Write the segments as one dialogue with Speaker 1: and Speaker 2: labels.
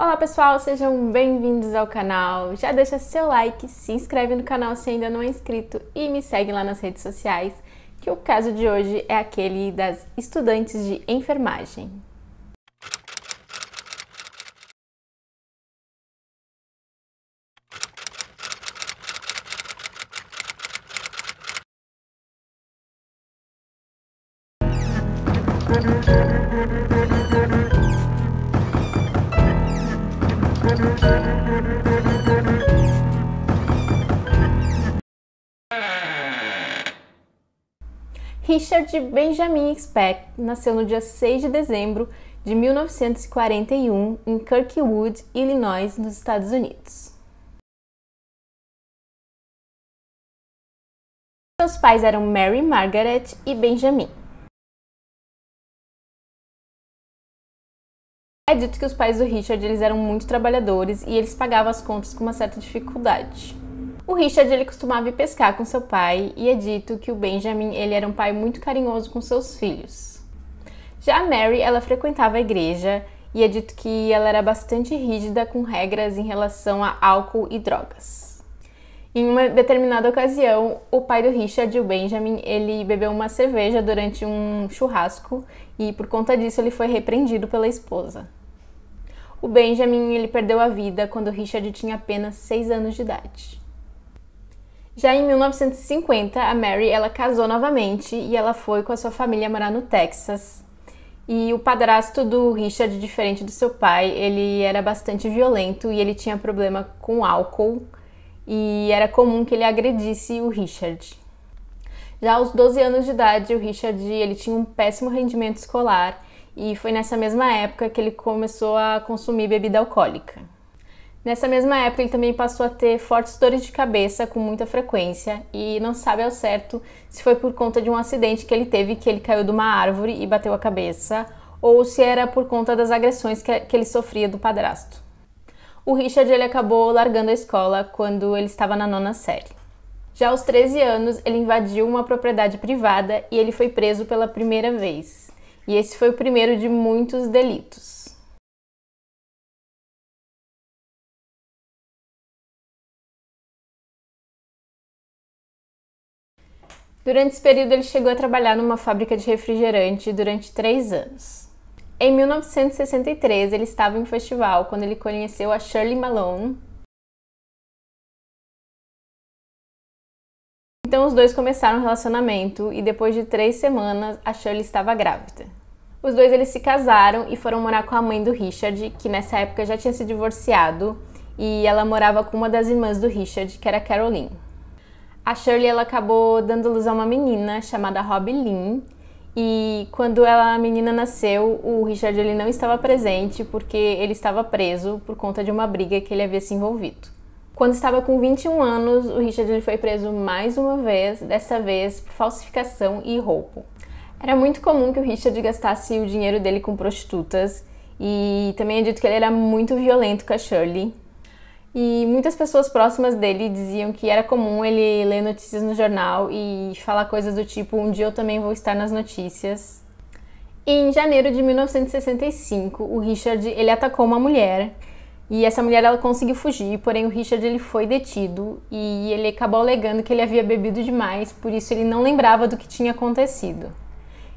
Speaker 1: Olá pessoal, sejam bem-vindos ao canal. Já deixa seu like, se inscreve no canal se ainda não é inscrito e me segue lá nas redes sociais, que o caso de hoje é aquele das estudantes de enfermagem. Richard Benjamin Speck nasceu no dia 6 de dezembro de 1941 em Kirkwood, Illinois, nos Estados Unidos. Seus pais eram Mary Margaret e Benjamin. É dito que os pais do Richard eram muito trabalhadores e eles pagavam as contas com uma certa dificuldade. O Richard costumava ir pescar com seu pai e é dito que o Benjamin era um pai muito carinhoso com seus filhos. Já a Mary, ela frequentava a igreja e é dito que ela era bastante rígida com regras em relação a álcool e drogas. Em uma determinada ocasião, o pai do Richard, o Benjamin, ele bebeu uma cerveja durante um churrasco e por conta disso ele foi repreendido pela esposa. O Benjamin ele perdeu a vida quando o Richard tinha apenas 6 anos de idade. Já em 1950, a Mary ela casou novamente e ela foi com a sua família morar no Texas. E o padrasto do Richard, diferente do seu pai, ele era bastante violento e ele tinha problema com álcool e era comum que ele agredisse o Richard. Já aos 12 anos de idade, o Richard ele tinha um péssimo rendimento escolar e foi nessa mesma época que ele começou a consumir bebida alcoólica. Nessa mesma época, ele também passou a ter fortes dores de cabeça com muita frequência e não sabe ao certo se foi por conta de um acidente que ele teve, que ele caiu de uma árvore e bateu a cabeça, ou se era por conta das agressões que ele sofria do padrasto. O Richard ele acabou largando a escola quando ele estava na 9ª série. Já aos 13 anos, ele invadiu uma propriedade privada e ele foi preso pela primeira vez. E esse foi o primeiro de muitos delitos. Durante esse período, ele chegou a trabalhar numa fábrica de refrigerante durante 3 anos. Em 1963, ele estava em um festival quando ele conheceu a Shirley Malone. Então, os dois começaram um relacionamento e depois de 3 semanas, a Shirley estava grávida. Os dois eles se casaram e foram morar com a mãe do Richard, que nessa época já tinha se divorciado, e ela morava com uma das irmãs do Richard, que era Caroline. A Shirley ela acabou dando luz a uma menina chamada Robbie Lynn e quando a menina nasceu, o Richard ele não estava presente porque ele estava preso por conta de uma briga que ele havia se envolvido. Quando estava com 21 anos, o Richard ele foi preso mais uma vez, dessa vez por falsificação e roubo. Era muito comum que o Richard gastasse o dinheiro dele com prostitutas e também é dito que ele era muito violento com a Shirley. E muitas pessoas próximas dele diziam que era comum ele ler notícias no jornal e falar coisas do tipo, um dia eu também vou estar nas notícias. E em janeiro de 1965, o Richard ele atacou uma mulher e essa mulher ela conseguiu fugir, porém o Richard ele foi detido e ele acabou alegando que ele havia bebido demais, por isso ele não lembrava do que tinha acontecido.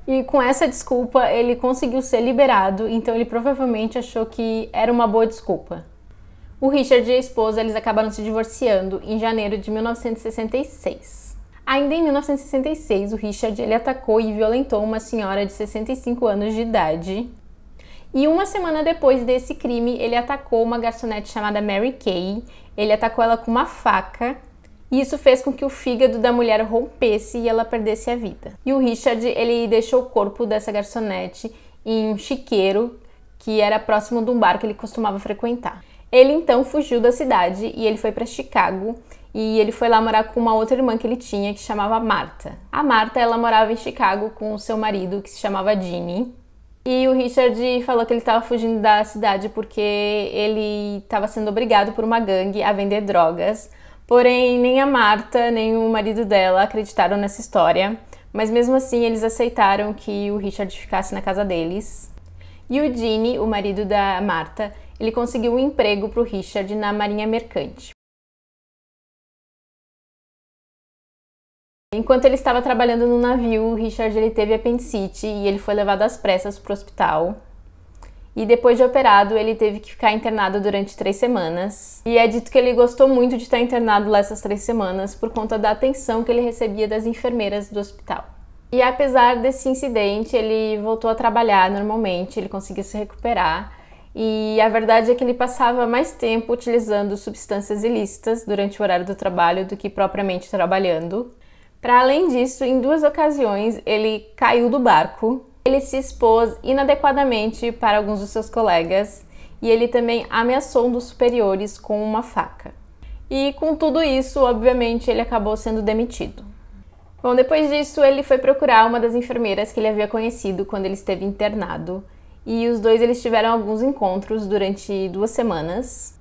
Speaker 1: E com essa desculpa ele conseguiu ser liberado, então ele provavelmente achou que era uma boa desculpa. O Richard e a esposa eles acabaram se divorciando em janeiro de 1966. Ainda em 1966, o Richard ele atacou e violentou uma senhora de 65 anos de idade. E uma semana depois desse crime, ele atacou uma garçonete chamada Mary Kay. Ele atacou ela com uma faca e isso fez com que o fígado da mulher rompesse e ela perdesse a vida. E o Richard ele deixou o corpo dessa garçonete em um chiqueiro que era próximo de um bar que ele costumava frequentar. Ele então fugiu da cidade e ele foi para Chicago e ele foi lá morar com uma outra irmã que ele tinha que se chamava Martha. A Martha ela morava em Chicago com o seu marido que se chamava Ginny. E o Richard falou que ele estava fugindo da cidade porque ele estava sendo obrigado por uma gangue a vender drogas. Porém, nem a Martha nem o marido dela acreditaram nessa história. Mas mesmo assim eles aceitaram que o Richard ficasse na casa deles. E o Gene, o marido da Martha, ele conseguiu um emprego para o Richard na marinha mercante. Enquanto ele estava trabalhando no navio, o Richard ele teve apendicite e ele foi levado às pressas para o hospital. E depois de operado, ele teve que ficar internado durante 3 semanas. E é dito que ele gostou muito de estar internado lá essas 3 semanas por conta da atenção que ele recebia das enfermeiras do hospital. E apesar desse incidente, ele voltou a trabalhar normalmente, ele conseguiu se recuperar. E a verdade é que ele passava mais tempo utilizando substâncias ilícitas durante o horário do trabalho do que propriamente trabalhando. Para além disso, em 2 ocasiões, ele caiu do barco, ele se expôs inadequadamente para alguns dos seus colegas e ele também ameaçou um dos superiores com uma faca. E com tudo isso, obviamente, ele acabou sendo demitido. Bom, depois disso, ele foi procurar uma das enfermeiras que ele havia conhecido quando ele esteve internado e os dois eles tiveram alguns encontros durante 2 semanas.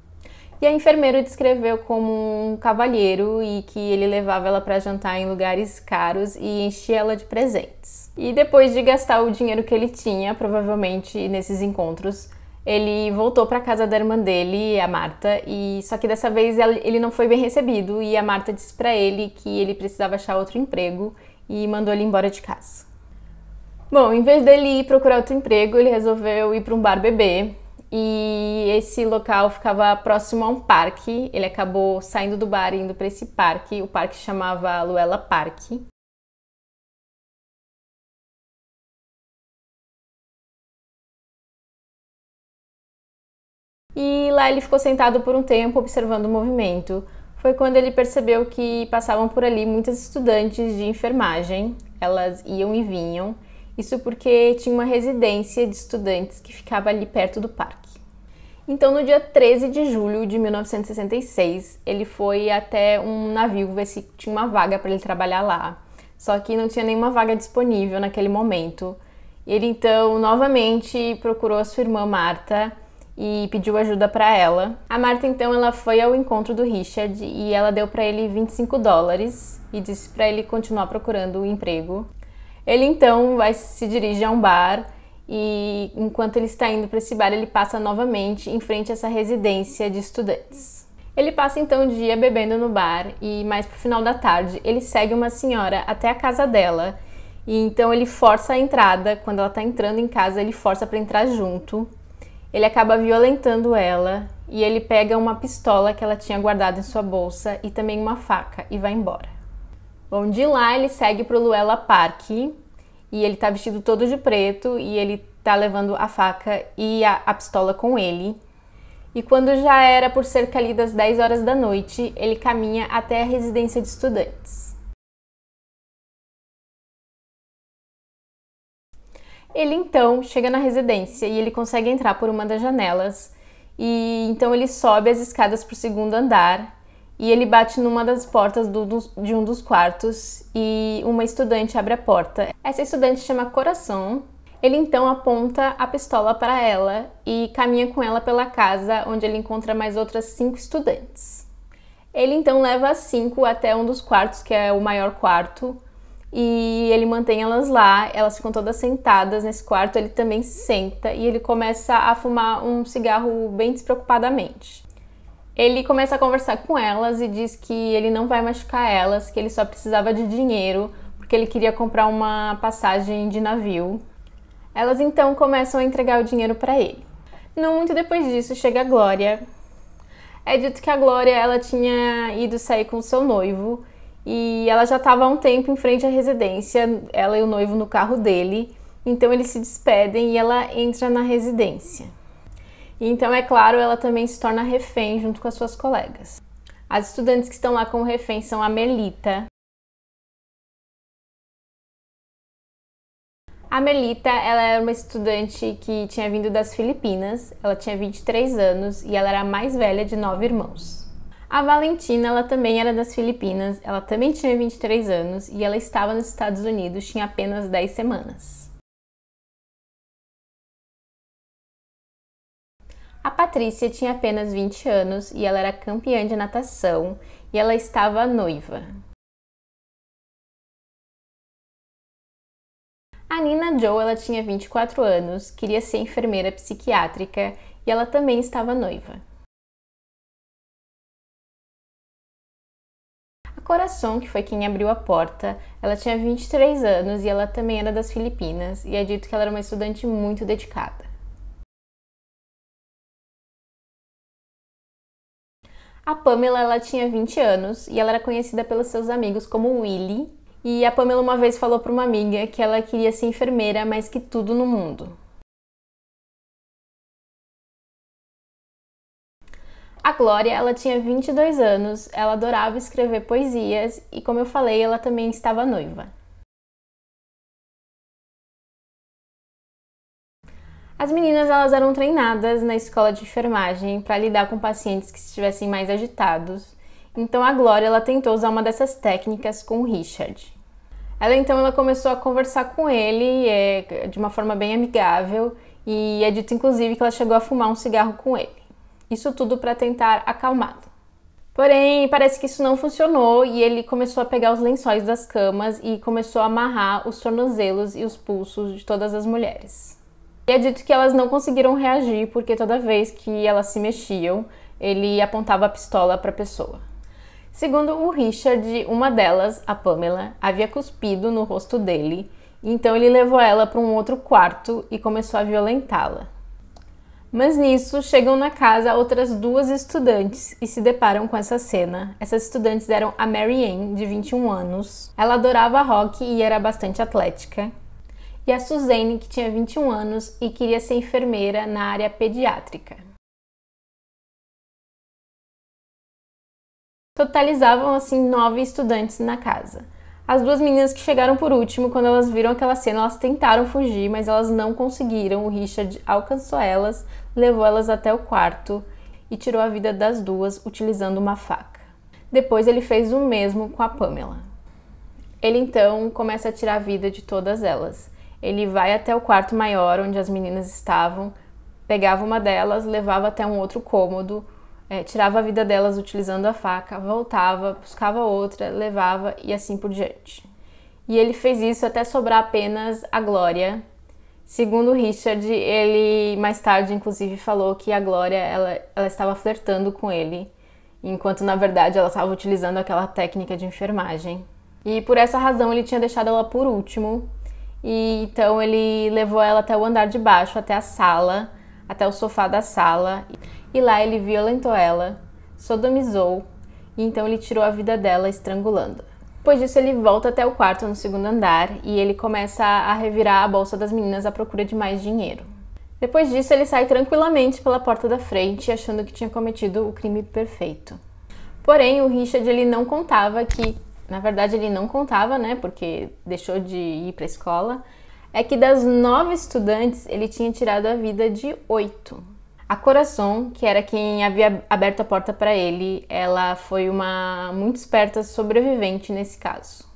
Speaker 1: E a enfermeira o descreveu como um cavalheiro e que ele levava ela para jantar em lugares caros e enchia ela de presentes. E depois de gastar o dinheiro que ele tinha, provavelmente nesses encontros, ele voltou para casa da irmã dele, a Martha, e só que dessa vez ele não foi bem recebido e a Martha disse para ele que ele precisava achar outro emprego e mandou ele embora de casa. Bom, em vez dele ir procurar outro emprego, ele resolveu ir para um bar beber. E esse local ficava próximo a um parque. Ele acabou saindo do bar e indo para esse parque. O parque chamava Luella Park. E lá ele ficou sentado por um tempo observando o movimento. Foi quando ele percebeu que passavam por ali muitas estudantes de enfermagem. Elas iam e vinham. Isso porque tinha uma residência de estudantes que ficava ali perto do parque. Então, no dia 13 de julho de 1966, ele foi até um navio ver se tinha uma vaga para ele trabalhar lá. Só que não tinha nenhuma vaga disponível naquele momento. Ele então novamente procurou a sua irmã Martha e pediu ajuda para ela. A Martha então ela foi ao encontro do Richard e ela deu para ele $25 e disse para ele continuar procurando um emprego. Ele então se dirige a um bar e enquanto ele está indo para esse bar, ele passa novamente em frente a essa residência de estudantes. Ele passa então o dia bebendo no bar e mais pro final da tarde ele segue uma senhora até a casa dela e então ele força a entrada. Quando ela está entrando em casa, ele força para entrar junto. Ele acaba violentando ela e ele pega uma pistola que ela tinha guardado em sua bolsa e também uma faca e vai embora. Bom, de lá ele segue para o Luella Park e ele tá vestido todo de preto e ele tá levando a faca e a pistola com ele. E quando já era por cerca ali das 10 horas da noite, ele caminha até a residência de estudantes. Ele então chega na residência e ele consegue entrar por uma das janelas e então ele sobe as escadas para o 2º andar. E ele bate numa das portas de um dos quartos e uma estudante abre a porta. Essa estudante chama Coração. Ele então aponta a pistola para ela e caminha com ela pela casa, onde ele encontra mais outras 5 estudantes. Ele então leva as 5 até um dos quartos, que é o maior quarto, e ele mantém elas lá. Elas ficam todas sentadas nesse quarto, ele também senta e ele começa a fumar um cigarro bem despreocupadamente. Ele começa a conversar com elas e diz que ele não vai machucar elas, que ele só precisava de dinheiro, porque ele queria comprar uma passagem de navio. Elas então começam a entregar o dinheiro para ele. Não muito depois disso, chega a Glória. É dito que a Glória ela tinha ido sair com o seu noivo e ela já estava há um tempo em frente à residência, ela e o noivo no carro dele. Então eles se despedem e ela entra na residência. E então, é claro, ela também se torna refém junto com as suas colegas. As estudantes que estão lá como refém são a Melita. A Melita, ela era uma estudante que tinha vindo das Filipinas, ela tinha 23 anos e ela era a mais velha de 9 irmãos. A Valentina, ela também era das Filipinas, ela também tinha 23 anos e ela estava nos Estados Unidos, tinha apenas 10 semanas. A Patrícia tinha apenas 20 anos e ela era campeã de natação e ela estava noiva. A Nina Jo, ela tinha 24 anos, queria ser enfermeira psiquiátrica e ela também estava noiva. A Corazon, que foi quem abriu a porta, ela tinha 23 anos e ela também era das Filipinas e é dito que ela era uma estudante muito dedicada. A Pamela, ela tinha 20 anos e ela era conhecida pelos seus amigos como Willy. E a Pamela uma vez falou para uma amiga que ela queria ser enfermeira mais que tudo no mundo. A Glória, ela tinha 22 anos, ela adorava escrever poesias e, como eu falei, ela também estava noiva. As meninas, elas eram treinadas na escola de enfermagem para lidar com pacientes que estivessem mais agitados. Então a Glória, ela tentou usar uma dessas técnicas com o Richard. Ela começou a conversar com ele de uma forma bem amigável e é dito inclusive que ela chegou a fumar um cigarro com ele. Isso tudo para tentar acalmá-lo. Porém, parece que isso não funcionou e ele começou a pegar os lençóis das camas e começou a amarrar os tornozelos e os pulsos de todas as mulheres. E é dito que elas não conseguiram reagir porque toda vez que elas se mexiam, ele apontava a pistola para a pessoa. Segundo o Richard, uma delas, a Pamela, havia cuspido no rosto dele, então ele levou ela para um outro quarto e começou a violentá-la. Mas nisso, chegam na casa outras duas estudantes e se deparam com essa cena. Essas estudantes eram a Mary Ann, de 21 anos. Ela adorava rock e era bastante atlética. E a Suzanne, que tinha 21 anos e queria ser enfermeira na área pediátrica. Totalizavam, assim, 9 estudantes na casa. As duas meninas que chegaram por último, quando elas viram aquela cena, elas tentaram fugir, mas elas não conseguiram. O Richard alcançou elas, levou elas até o quarto e tirou a vida das duas utilizando uma faca. Depois ele fez o mesmo com a Pamela. Ele então começa a tirar a vida de todas elas. Ele vai até o quarto maior onde as meninas estavam, pegava uma delas, levava até um outro cômodo, tirava a vida delas utilizando a faca, voltava, buscava outra, levava e assim por diante. E ele fez isso até sobrar apenas a Glória. Segundo o Richard, ele mais tarde inclusive falou que a Glória ela estava flertando com ele, enquanto na verdade ela estava utilizando aquela técnica de enfermagem. E por essa razão ele tinha deixado ela por último. E então ele levou ela até o andar de baixo, até a sala, até o sofá da sala. E lá ele violentou ela, sodomizou, e então ele tirou a vida dela estrangulando. Depois disso ele volta até o quarto no segundo andar e ele começa a revirar a bolsa das meninas à procura de mais dinheiro. Depois disso ele sai tranquilamente pela porta da frente, achando que tinha cometido o crime perfeito. Porém, o Richard ele não contava que... Na verdade, ele não contava, né, porque deixou de ir para a escola, é que das 9 estudantes, ele tinha tirado a vida de 8. A Corazon, que era quem havia aberto a porta para ele, ela foi uma muito esperta sobrevivente nesse caso.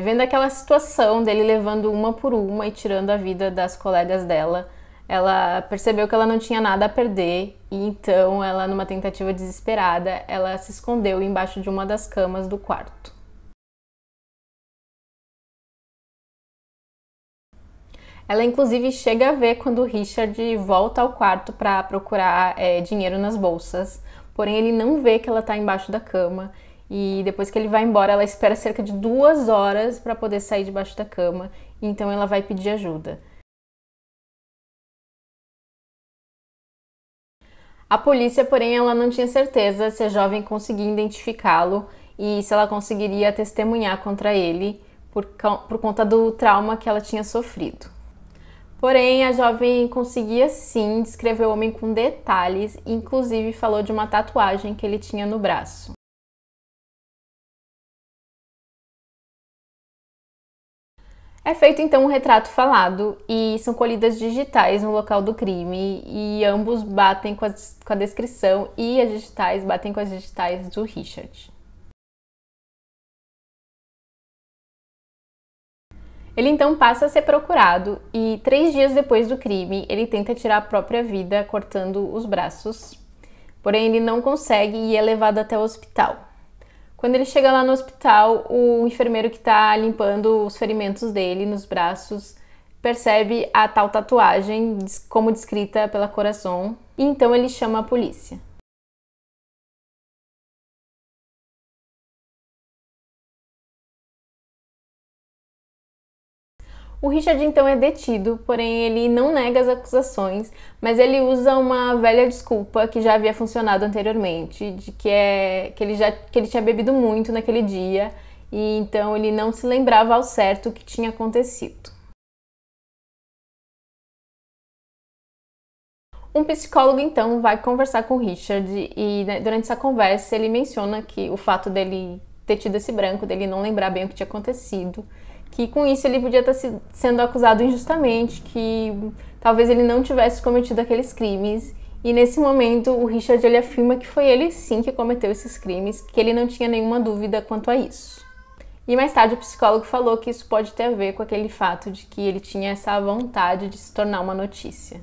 Speaker 1: Vendo aquela situação dele levando uma por uma e tirando a vida das colegas dela, ela percebeu que ela não tinha nada a perder e então ela, numa tentativa desesperada, ela se escondeu embaixo de uma das camas do quarto. Ela inclusive chega a ver quando o Richard volta ao quarto para procurar dinheiro nas bolsas, porém ele não vê que ela está embaixo da cama e depois que ele vai embora ela espera cerca de 2 horas para poder sair debaixo da cama e então ela vai pedir ajuda. A polícia, porém, ela não tinha certeza se a jovem conseguia identificá-lo e se ela conseguiria testemunhar contra ele por conta do trauma que ela tinha sofrido. Porém, a jovem conseguia sim descrever o homem com detalhes, inclusive falou de uma tatuagem que ele tinha no braço. É feito então um retrato falado e são colhidas digitais no local do crime e ambos batem com a descrição e as digitais batem com as digitais do Richard. Ele então passa a ser procurado e 3 dias depois do crime ele tenta tirar a própria vida cortando os braços, porém ele não consegue e é levado até o hospital. Quando ele chega lá no hospital, o enfermeiro que está limpando os ferimentos dele nos braços percebe a tal tatuagem, como descrita pela Corazon, e então ele chama a polícia. O Richard então é detido, porém ele não nega as acusações, mas ele usa uma velha desculpa que já havia funcionado anteriormente, de que ele tinha bebido muito naquele dia e então ele não se lembrava ao certo o que tinha acontecido. Um psicólogo então vai conversar com o Richard e durante essa conversa ele menciona que o fato dele ter tido esse branco, dele não lembrar bem o que tinha acontecido, que com isso ele podia estar sendo acusado injustamente, que talvez ele não tivesse cometido aqueles crimes. E nesse momento o Richard ele afirma que foi ele sim que cometeu esses crimes, que ele não tinha nenhuma dúvida quanto a isso. E mais tarde o psicólogo falou que isso pode ter a ver com aquele fato de que ele tinha essa vontade de se tornar uma notícia.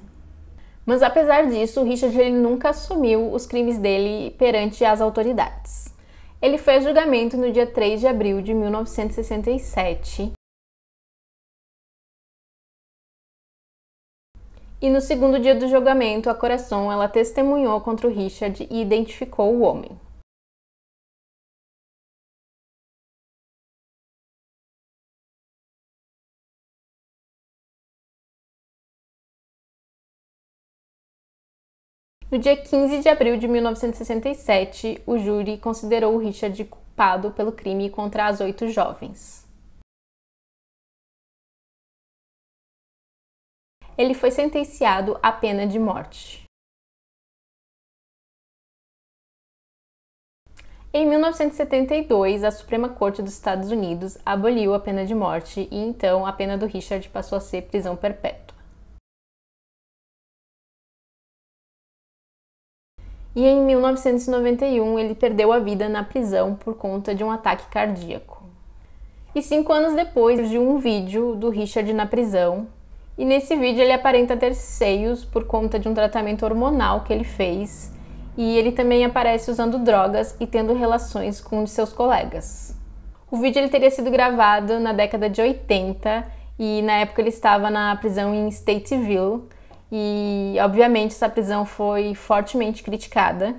Speaker 1: Mas apesar disso, o Richard ele nunca assumiu os crimes dele perante as autoridades. Ele foi a julgamento no dia 3 de abril de 1967. E no segundo dia do julgamento, a Corazon ela testemunhou contra o Richard e identificou o homem. No dia 15 de abril de 1967, o júri considerou o Richard culpado pelo crime contra as 8 jovens. Ele foi sentenciado à pena de morte. Em 1972, a Suprema Corte dos Estados Unidos aboliu a pena de morte e então a pena do Richard passou a ser prisão perpétua. E em 1991 ele perdeu a vida na prisão por conta de um ataque cardíaco. E 5 anos depois surgiu um vídeo do Richard na prisão, e nesse vídeo ele aparenta ter seios por conta de um tratamento hormonal que ele fez, e ele também aparece usando drogas e tendo relações com um de seus colegas. O vídeo ele teria sido gravado na década de 80 e na época ele estava na prisão em Statesville, e obviamente essa prisão foi fortemente criticada.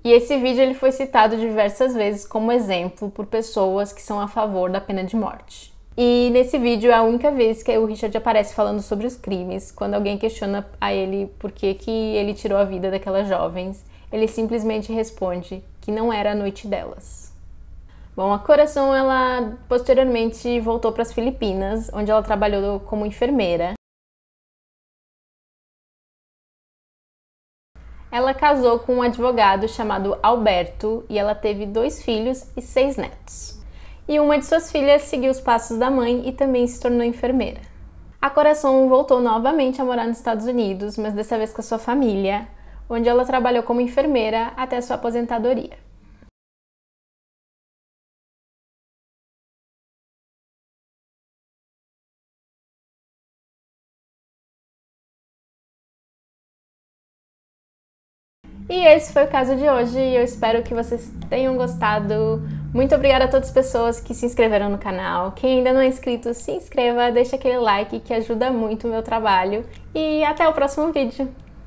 Speaker 1: E esse vídeo ele foi citado diversas vezes como exemplo por pessoas que são a favor da pena de morte. E nesse vídeo é a única vez que o Richard aparece falando sobre os crimes. Quando alguém questiona a ele por que ele tirou a vida daquelas jovens, ele simplesmente responde que não era a noite delas. Bom, a Corazon ela posteriormente voltou para as Filipinas, onde ela trabalhou como enfermeira. Ela casou com um advogado chamado Alberto e ela teve 2 filhos e 6 netos. E uma de suas filhas seguiu os passos da mãe e também se tornou enfermeira. A Corazon voltou novamente a morar nos Estados Unidos, mas dessa vez com a sua família, onde ela trabalhou como enfermeira até a sua aposentadoria. E esse foi o caso de hoje, eu espero que vocês tenham gostado. Muito obrigada a todas as pessoas que se inscreveram no canal. Quem ainda não é inscrito, se inscreva, deixa aquele like que ajuda muito o meu trabalho. E até o próximo vídeo!